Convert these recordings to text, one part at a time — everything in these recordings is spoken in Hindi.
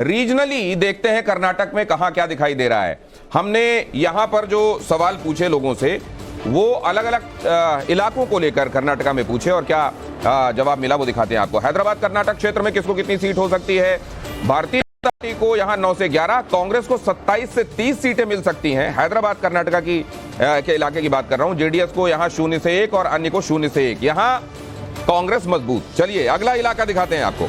रीजनली देखते हैं कर्नाटक में कहां क्या दिखाई दे रहा है। हमने यहां पर जो सवाल पूछे लोगों से वो अलग अलग इलाकों को लेकर कर्नाटका में पूछे और क्या जवाब मिला वो दिखाते हैं आपको। हैदराबाद कर्नाटक क्षेत्र में किसको कितनी सीट हो सकती है? भारतीय जनता पार्टी को यहां 9 से 11, कांग्रेस को 27 से 30 सीटें मिल सकती हैं। हैदराबाद कर्नाटका के इलाके की बात कर रहा हूं। जेडीएस को यहां 0 से 1 और अन्य को 0 से 1। यहां कांग्रेस मजबूत। चलिए अगला इलाका दिखाते हैं आपको।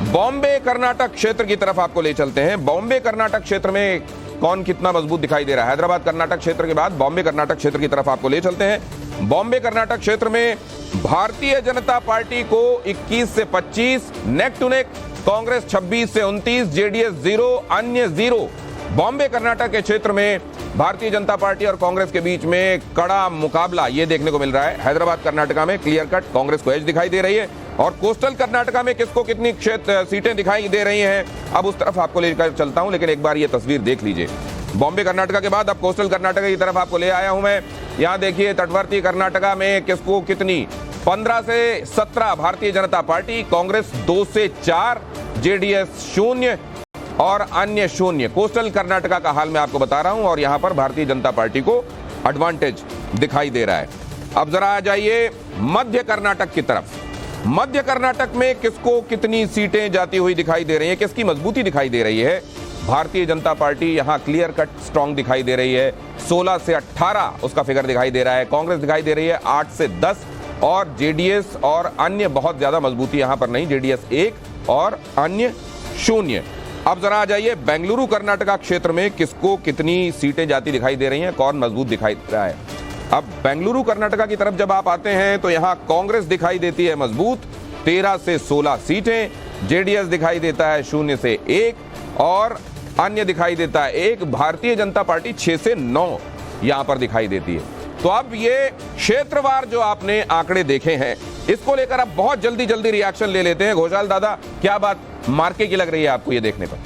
बॉम्बे कर्नाटक क्षेत्र की तरफ आपको ले चलते हैं। बॉम्बे कर्नाटक क्षेत्र में कौन कितना मजबूत दिखाई दे रहा है? हैदराबाद कर्नाटक क्षेत्र के बाद बॉम्बे कर्नाटक क्षेत्र की तरफ आपको ले चलते हैं। बॉम्बे कर्नाटक क्षेत्र में भारतीय जनता पार्टी को 21 से 25, नेक टू नेक कांग्रेस 26 से 29, जेडीएस 0, अन्य 0। बॉम्बे कर्नाटक के क्षेत्र में भारतीय जनता पार्टी और कांग्रेस के बीच में कड़ा मुकाबला ये देखने को मिल रहा है। हैदराबाद कर्नाटका में क्लियर कट कांग्रेस को एज दिखाई दे रही है और कोस्टल कर्नाटका में किसको कितनी सीटें दिखाई दे रही हैं अब उस तरफ आपको लेकर चलता हूं, लेकिन एक बार ये तस्वीर देख लीजिए। बॉम्बे कर्नाटका के बाद अब कोस्टल कर्नाटका की तरफ आपको ले आया हूं मैं। यहां देखिए तटवर्ती कर्नाटका में किसको कितनी 15 से 17 भारतीय जनता पार्टी, कांग्रेस 2 से 4, जेडीएस 0 और अन्य 0। कोस्टल कर्नाटका का हाल मैं आपको बता रहा हूं और यहां पर भारतीय जनता पार्टी को एडवांटेज दिखाई दे रहा है। अब जरा आ जाइए मध्य कर्नाटक की तरफ। मध्य कर्नाटक में किसको कितनी सीटें जाती हुई दिखाई दे रही है, किसकी मजबूती दिखाई दे रही है? भारतीय जनता पार्टी यहां क्लियर कट स्ट्रांग दिखाई दे रही है। 16 से 18 उसका फिगर दिखाई दे रहा है। कांग्रेस दिखाई दे रही है 8 से 10 और जेडीएस और अन्य बहुत ज्यादा मजबूती यहां पर नहीं। जेडीएस 1 और अन्य 0। अब जरा आ जाइए बेंगलुरु कर्नाटका क्षेत्र में किसको कितनी सीटें जाती दिखाई दे रही हैं, कौन मजबूत दिखाई दे रहा है? अब बेंगलुरु कर्नाटका की तरफ जब आप आते हैं तो यहां कांग्रेस दिखाई देती है मजबूत 13 से 16 सीटें, जेडीएस दिखाई देता है 0 से 1 और अन्य दिखाई देता है 1। भारतीय जनता पार्टी 6 से 9 यहां पर दिखाई देती है। तो अब ये क्षेत्रवार जो आपने आंकड़े देखे हैं इसको लेकर आप बहुत जल्दी जल्दी रिएक्शन ले लेते हैं। घोषाल दादा, क्या बात मार्के की लग रही है आपको ये देखने पर?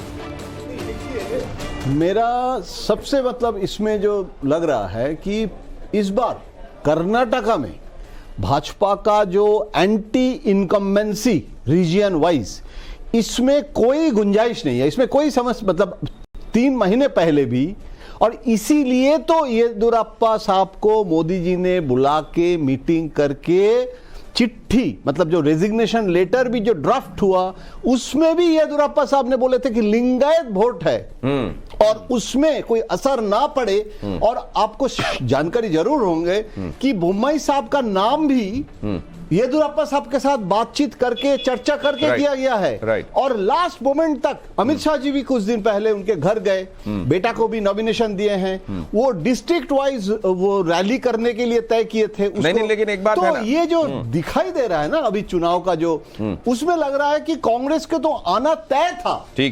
मेरा सबसे मतलब इसमें जो लग रहा है कि इस बार कर्नाटका में भाजपा का जो एंटी इनकम्बेंसी रीजन वाइज इसमें कोई गुंजाइश नहीं है, इसमें कोई समझ मतलब 3 महीने पहले भी, और इसीलिए तो येदियुरप्पा साहब को मोदी जी ने बुला के मीटिंग करके चिट्ठी मतलब जो रेजिग्नेशन लेटर भी जो ड्राफ्ट हुआ उसमें भी येदियुरप्पा साहब ने बोले थे कि लिंगायत वोट है और उसमें कोई असर ना पड़े। और आपको जानकारी जरूर होंगे कि बोम्मई साहब का नाम भी येदियुरप्पा साहब के साथ बातचीत करके चर्चा करके किया गया है। और लास्ट मोमेंट तक अमित शाह जी भी कुछ दिन पहले उनके घर गए, बेटा को भी नॉमिनेशन दिए हैं। वो डिस्ट्रिक्ट वाइज वो रैली करने के लिए तय किए थे उसको। नहीं, लेकिन एक बात तो है ना, ये जो दिखाई दे रहा है ना अभी चुनाव का जो, उसमें लग रहा है कि कांग्रेस के तो आना तय था। ठीक।